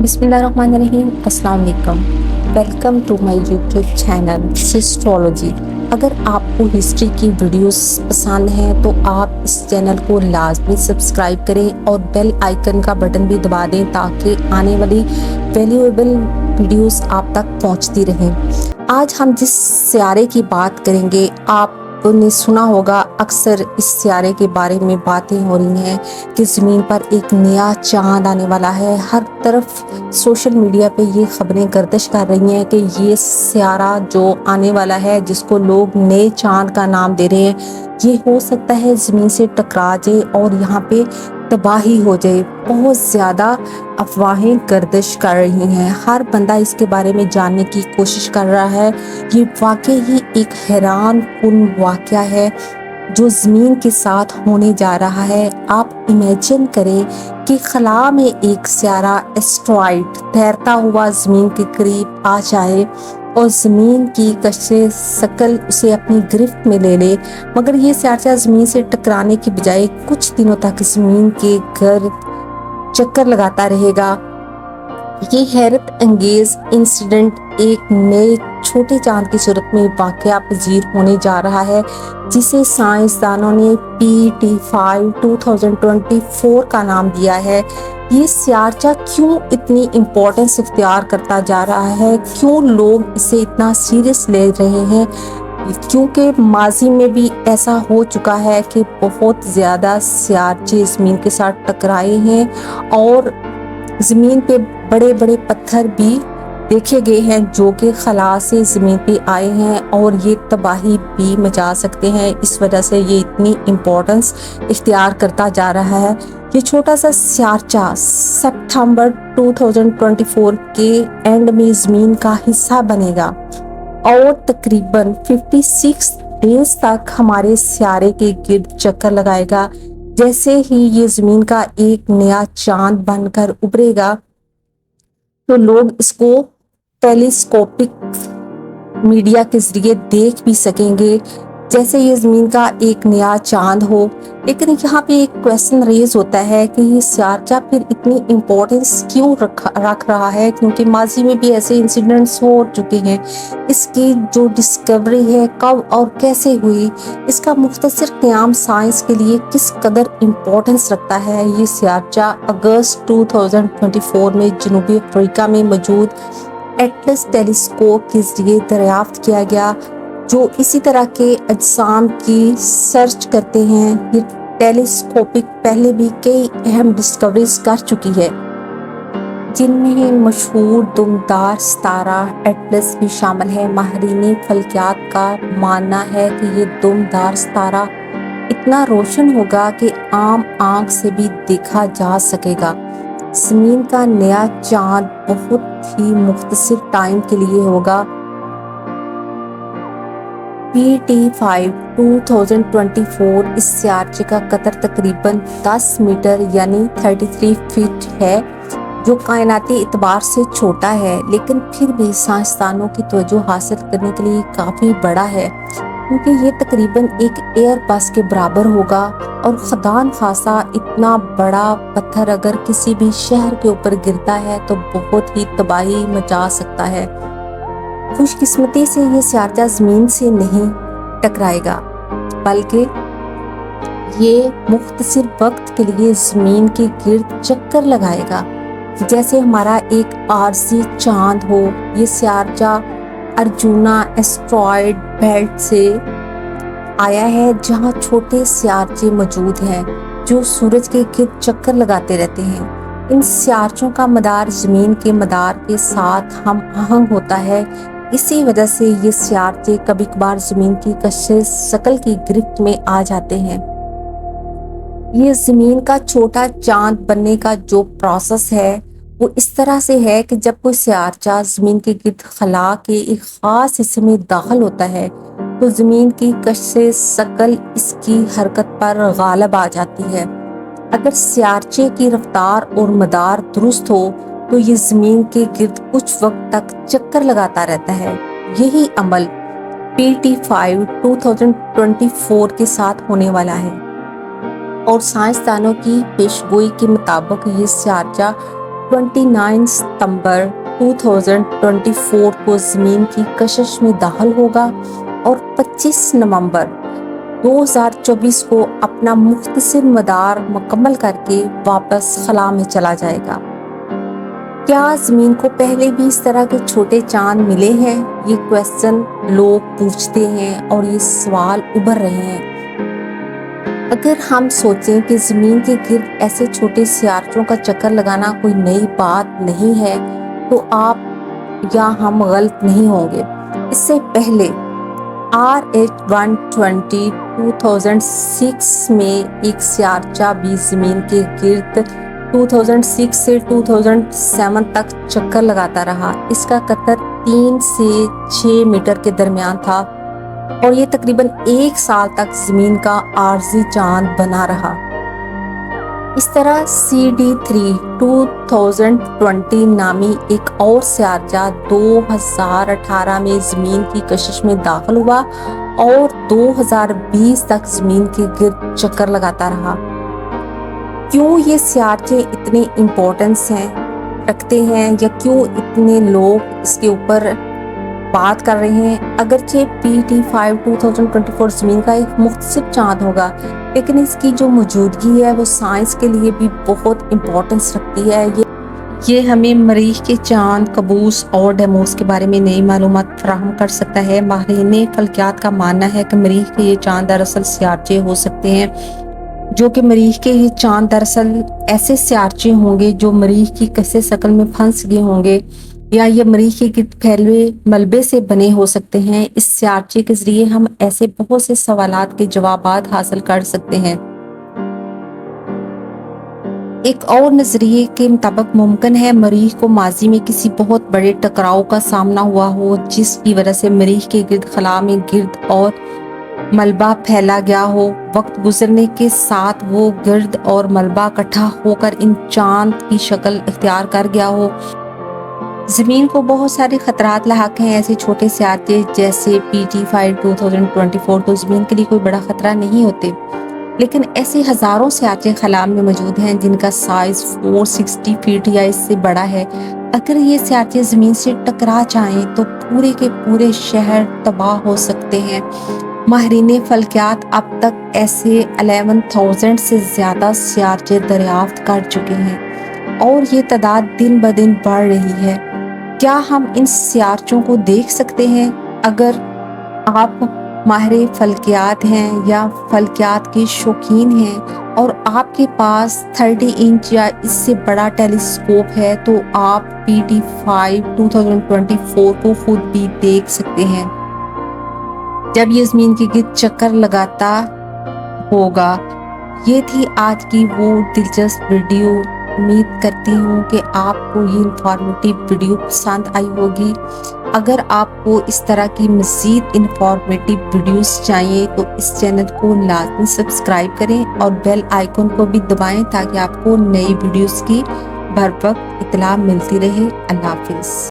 बिस्मिल्लाहिर्रहमानिर्रहीम। अस्सलाम वालेकुम। Welcome to my YouTube channel Historology. अगर आपको हिस्ट्री की वीडियोस पसंद हैं तो आप इस चैनल को लाजमी सब्सक्राइब करें और बेल आइकन का बटन भी दबा दें ताकि आने वाली वैल्यूएबल वीडियोस आप तक पहुंचती रहें। आज हम जिस सियारे की बात करेंगे, आपने सुना होगा अक्सर इस सियारे के बारे में बातें हो रही हैं कि ज़मीन पर एक नया चांद आने वाला है। हर तरफ सोशल मीडिया पे ये खबरें गर्दिश कर रही हैं कि ये सियारा जो आने वाला है, जिसको लोग नए चांद का नाम दे रहे हैं, ये हो सकता है ज़मीन से टकरा जाए और यहाँ पे तबाही हो जाए। बहुत ज़्यादा अफवाहें गर्दिश कर रही हैं। हर बंदा इसके बारे में जानने की कोशिश कर रहा है। ये वाकई ही एक हैरान कुन वाक़या है जो ज़मीन के साथ होने जा रहा है। आप इमेजिन करें कि खला में एक सियारा एस्ट्रॉइड तैरता हुआ ज़मीन के करीब आ जाए और ज़मीन की कशे शकल उसे अपनी गिरफ्त में ले ले, मगर ये सियारा ज़मीन से टकराने की बजाय कुछ दिनों तक ज़मीन के गर्द चक्कर लगाता रहेगा। ये हैरत अंगेज इंसिडेंट एक नए छोटे चांद की सूरत में वाक़या पजीर होने जा रहा है, जिसे साइंसदानों ने PT5 2024 का नाम दिया है। ये सियारचा क्यों इतनी इम्पोर्टेंस इख्तियार करता जा रहा है, क्यों लोग इसे इतना सीरियस ले रहे हैं? क्योंकि माजी में भी ऐसा हो चुका है कि बहुत ज़्यादा सियारचे ज़मीन के साथ टकराए हैं और ज़मीन पे बड़े बड़े पत्थर भी देखे गए हैं जो कि खला से ज़मीन पे आए हैं और ये तबाही भी मचा सकते हैं। इस वजह से ये इतनी इम्पोर्टेंस इख्तियार करता जा रहा है। ये छोटा सा सियारचा सितंबर 2024 के एंड में ज़मीन का हिस्सा बनेगा और तकरीबन 56 डेज तक हमारे सियारे के गिर्द चक्कर लगाएगा। जैसे ही ये ज़मीन का एक नया चांद बनकर उभरेगा तो लोग इसको टेलीस्कोपिक मीडिया के जरिए देख भी सकेंगे, जैसे ये ज़मीन का एक नया चांद हो। लेकिन यहाँ पे एक क्वेश्चन रेज होता है कि ये सियारचा फिर इतनी इम्पोर्टेंस क्यों रख रहा है, क्योंकि माजी में भी ऐसे इंसिडेंट्स हो चुके हैं। इसकी जो डिस्कवरी है कब और कैसे हुई, इसका मुख्तसर क़याम साइंस के लिए किस कदर इम्पोर्टेंस रखता है, ये सियारचा अगस्त 2024 में जनूबी अफ्रीका में मौजूद एटलस टेलीस्कोप के जरिए दरियाफ्त किया गया, जो इसी तरह के अजसाम की सर्च करते हैं। ये टेलीस्कोपिक पहले भी कई अहम डिस्कवरीज कर चुकी है, जिनमें मशहूर दुमदार सितारा एटलस भी शामिल है। माहिरीन फल्कियात का मानना है कि ये दुमदार सितारा इतना रोशन होगा कि आम आंख से भी देखा जा सकेगा। ज़मीन का नया चांद बहुत ही मुख्तसर टाइम के लिए होगा। PT5 2024 इस सियारचे का कतर तकरीबन 10 मीटर यानी 33 फीट है, जो कायनाती इतबार से छोटा है, लेकिन फिर भी साइंसदानों की तवज्जो हासिल करने के लिए काफ़ी बड़ा है, क्योंकि ये तकरीबन एक एयरबस के बराबर होगा। और खुदा खासा इतना बड़ा पत्थर अगर किसी भी शहर के ऊपर गिरता है तो बहुत ही तबाही मचा सकता है। खुशकिस्मती से ये सियारचा ज़मीन से नहीं टकराएगा, बल्कि ये मुख्तसर वक्त के लिए ज़मीन के गिर्द चक्कर लगाएगा, जैसे हमारा एक आरसी चांद हो। ये सियारचा अर्जुना एस्ट्रॉइड बेल्ट से आया है, जहाँ छोटे सियारचे मौजूद हैं जो सूरज के गिर्द चक्कर लगाते रहते हैं। इन सियारचों का मदार ज़मीन के मदार के साथ हम आहंग होता है। इसी वजह से ये सियारचे कभी कभार ज़मीन की कशिश शकल की गिरफ्त में आ जाते हैं। ये ज़मीन का छोटा चांद बनने का जो प्रोसेस है वो इस तरह से है कि जब कोई सियारचा ज़मीन के गिर्द खला के एक ख़ास हिस्से में दाखिल होता है तो ज़मीन की कशिश शकल इसकी हरकत पर गालिब आ जाती है। अगर सियारचे की रफ्तार और मदार दुरुस्त हो तो ये ज़मीन के गिर्द कुछ वक्त तक चक्कर लगाता रहता है। यही अमल PT5 2024 के साथ होने वाला है और साइंसदानों की पेशगोई के मुताबिक ये सियारचा 29 ستمبر 2024 کو زمین کی کشش میں داخل ہوگا اور 25 نومبر 2024 کو اپنا مختصر مدار مکمل کر کے واپس خلا میں چلا جائے گا۔ کیا زمین کو پہلے بھی اس طرح کے چھوٹے چاند ملے ہیں؟ یہ کویسچن لوگ پوچھتے ہیں اور یہ سوال ابھر رہے ہیں۔ اگر ہم سوچیں کہ زمین کے گرد ایسے چھوٹے سیارچوں کا چکر لگانا کوئی نئی بات نہیں ہے تو آپ یا ہم غلط نہیں ہوں گے۔ اس سے پہلے RH120 2006 میں ایک سیارچہ بھی زمین کے گرد 2006 سے 2007 تک چکر لگاتا رہا۔ اس کا قطر 3 سے 6 میٹر کے درمیان تھا اور یہ تقریباً 1 سال تک زمین کا عارضی چاند بنا رہا۔ اس طرح CD3 2020 نامی ایک اور سیارچہ 2018 میں زمین کی کشش میں داخل ہوا اور 2020 تک زمین کے گرد چکر لگاتا رہا۔ کیوں یہ سیارچے اتنے امپورٹنس رکھتے ہیں یا کیوں اتنے لوگ اس کے اوپر بات کر رہے ہیں؟ اگرچہ PT5 2024 زمین کا ایک مختصر چاند ہوگا، لیکن اس کی جو موجودگی ہے وہ سائنس کے لیے بھی بہت امپورٹنس رکھتی ہے۔ یہ ہمیں مریخ کے چاند، کبوس اور ڈیموس کے بارے میں نئی معلومات فراہم کر سکتا ہے۔ ماہرین فلکیات کا ماننا ہے کہ مریخ کے یہ چاند دراصل سیارچے ہو سکتے ہیں، جو کہ مریخ کے یہ چاند دراصل ایسے سیارچے ہوں گے جو مریخ کی کثیر شکل میں پھنس گئے ہوں گے، یا یہ مریخ کے گرد پھیلے ملبے سے بنے ہو سکتے ہیں۔ اس سیارچے کے ذریعے ہم ایسے بہت سے سوالات کے جوابات حاصل کر سکتے ہیں۔ ایک اور نظریے کے مطابق ممکن ہے مریخ کو ماضی میں کسی بہت بڑے ٹکراؤ کا سامنا ہوا ہو، جس کی وجہ سے مریخ کے گرد خلا میں گرد اور ملبہ پھیلا گیا ہو۔ وقت گزرنے کے ساتھ وہ گرد اور ملبہ اکٹھا ہو کر ان چاند کی شکل اختیار کر گیا ہو۔ زمین کو بہت سارے خطرات لاحق ہیں۔ ایسے چھوٹے سیارچے جیسے PT5 2024 تو زمین کے لیے کوئی بڑا خطرہ نہیں ہوتے، لیکن ایسے ہزاروں سیارچے خلا میں موجود ہیں جن کا سائز 460 فیٹ یا اس سے بڑا ہے۔ اگر یہ سیارچے زمین سے ٹکرا جائیں تو پورے کے پورے شہر تباہ ہو سکتے ہیں۔ ماہرین فلکیات اب تک ایسے 11,000 سے زیادہ سیارچے دریافت کر چکے ہیں اور یہ تعداد دن بدن بڑھ رہی ہے۔ کیا ہم ان سیارچوں کو دیکھ سکتے ہیں؟ اگر آپ ماہر فلکیات ہیں یا فلکیات کے شوقین ہیں اور آپ کے پاس 30 انچ یا اس سے بڑا ٹیلیسکوپ ہے تو آپ PT5 2024 کو خود بھی دیکھ سکتے ہیں جب یہ زمین کے گرد چکر لگاتا ہوگا۔ یہ تھی آج کی وہ دلچسپ ویڈیو۔ امید کرتی ہوں کہ آپ کو یہ انفارمیٹیو ویڈیو پسند آئی ہوگی۔ اگر آپ کو اس طرح کی مزید انفارمیٹیو ویڈیوز چاہیے تو اس چینل کو لازمی سبسکرائب کریں اور بیل آئیکن کو بھی دبائیں تاکہ آپ کو نئی ویڈیوز کی بر وقت اطلاع ملتی رہے۔ اللہ حافظ۔